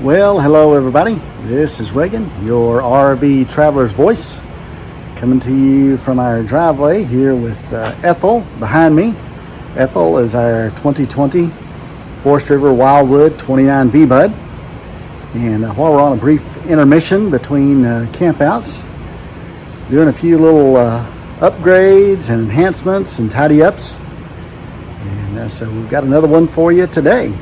Well, hello everybody. This is Reagan, your RV traveler's voice, coming to you from our driveway here with Ethel behind me. Ethel is our 2020 Forest River Wildwood 29 V-Bud. And while we're on a brief intermission between campouts, doing a few little upgrades and enhancements and tidy ups. And so we've got another one for you today.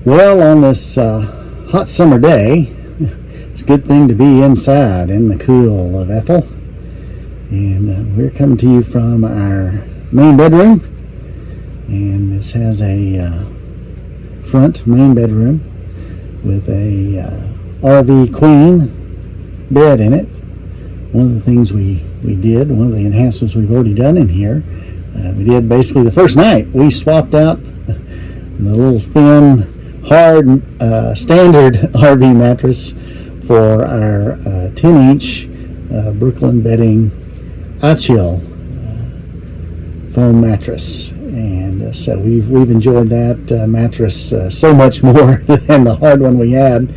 Well, on this hot summer day, it's a good thing to be inside in the cool of Ethel. And we're coming to you from our main bedroom. And this has a front main bedroom with a RV queen bed in it. One of the things we did, one of the enhancements we've already done in here, we did basically the first night. We swapped out the little thin, hard standard RV mattress for our 10-inch Brooklyn bedding iChill foam mattress, and so we've enjoyed that mattress so much more than the hard one we had.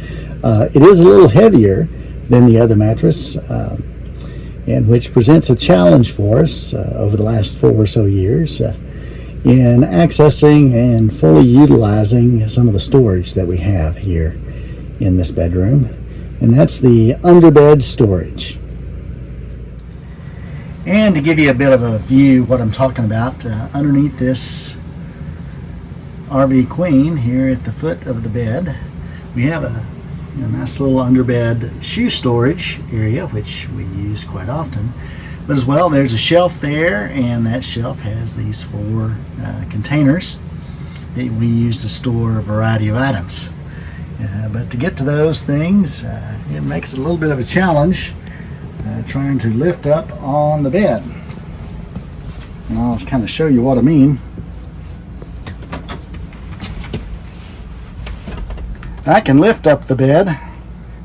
It is a little heavier than the other mattress, and which presents a challenge for us over the last 4 or so years in accessing and fully utilizing some of the storage that we have here in this bedroom, and that's the underbed storage. And to give you a bit of a view what I'm talking about, underneath this RV queen here at the foot of the bed, we have a nice little underbed shoe storage area, which we use quite often. But as well, there's a shelf there, and that shelf has these 4 containers that we use to store a variety of items. But to get to those things, it makes it a little bit of a challenge trying to lift up on the bed. And I'll just kind of show you what I mean. I can lift up the bed,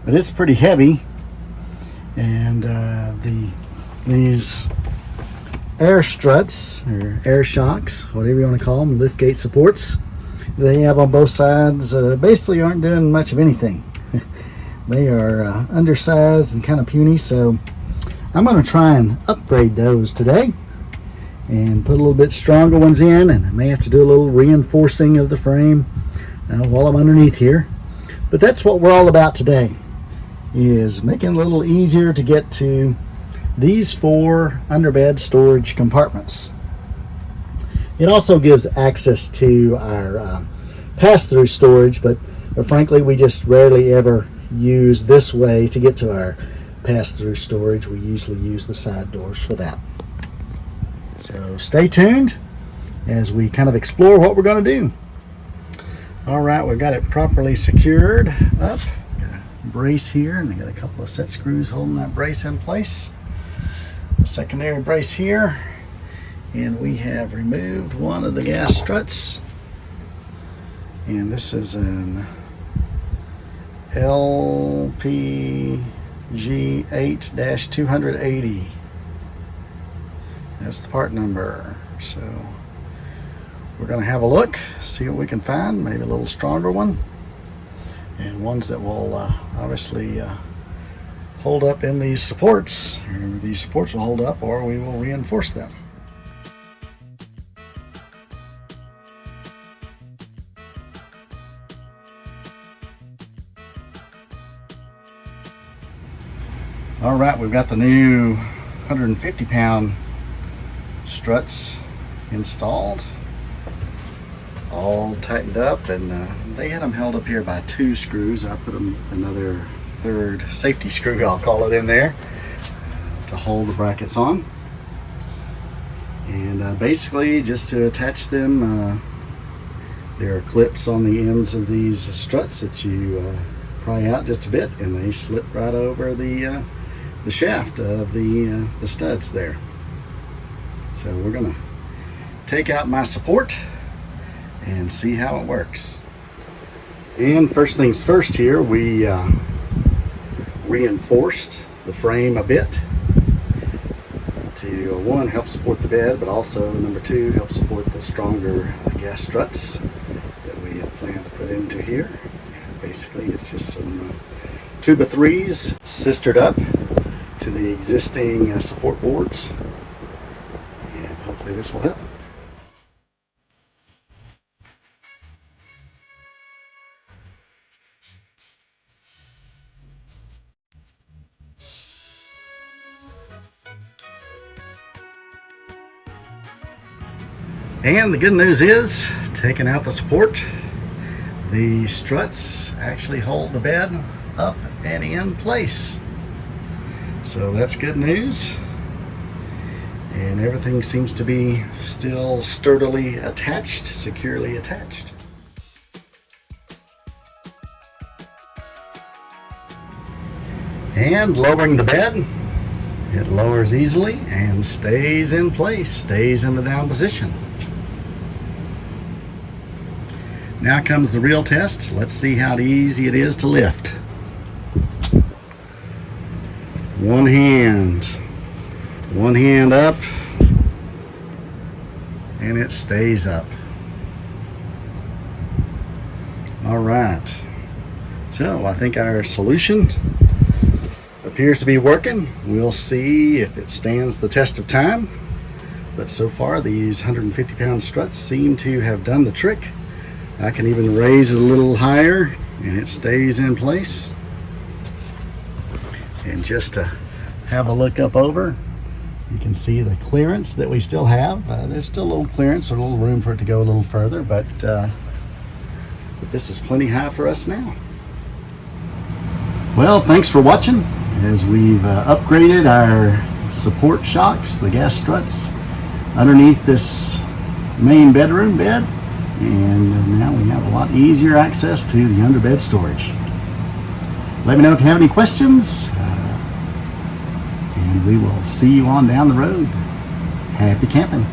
but it's pretty heavy, and these air struts or air shocks, whatever you want to call them, lift gate supports, they have on both sides basically aren't doing much of anything. They are undersized and kind of puny, so I'm going to try and upgrade those today and put a little bit stronger ones in, and I may have to do a little reinforcing of the frame while I'm underneath here. But that's what we're all about today, is making it a little easier to get to these 4 underbed storage compartments. It also gives access to our pass-through storage, but frankly we just rarely ever use this way to get to our pass-through storage. We usually use the side doors for that. So stay tuned as we kind of explore what we're going to do. All right, we've got it properly secured up. Got a brace here, and I got a couple of set screws holding that brace in place. A secondary brace here, and we have removed one of the gas struts, and this is an LPG 8-280. That's the part number. So we're going to have a look, see what we can find, maybe a little stronger one, and ones that will obviously hold up in these supports. These supports will hold up, or we will reinforce them. All right, we've got the new 150-pound struts installed, all tightened up, and they had them held up here by 2 screws. I put them another 3rd safety screw, I'll call it, in there to hold the brackets on. And basically just to attach them There are clips on the ends of these struts that you pry out just a bit, and they slip right over the shaft of the studs there. So we're gonna take out my support and see how it works. And first things first here, we reinforced the frame a bit to one, help support the bed, but also number two, help support the stronger gas struts that we plan to put into here. And basically it's just some 2x3s sistered up to the existing support boards, and hopefully this will help. And the good news is, taking out the support, the struts actually hold the bed up and in place. So that's good news. And everything seems to be still sturdily attached, securely attached. And lowering the bed, it lowers easily and stays in place, stays in the down position. Now comes the real test. Let's see how easy it is to lift. One hand up, and it stays up. All right, so I think our solution appears to be working. We'll see if it stands the test of time, but so far these 150-pound struts seem to have done the trick. I can even raise it a little higher and it stays in place. And just to have a look up over, you can see the clearance that we still have. There's still a little clearance, or a little room for it to go a little further, but this is plenty high for us now. Well, thanks for watching as we've upgraded our support shocks, the gas struts, underneath this main bedroom bed. And now we have a lot easier access to the underbed storage. Let me know if you have any questions, and we will see you on down the road. Happy camping.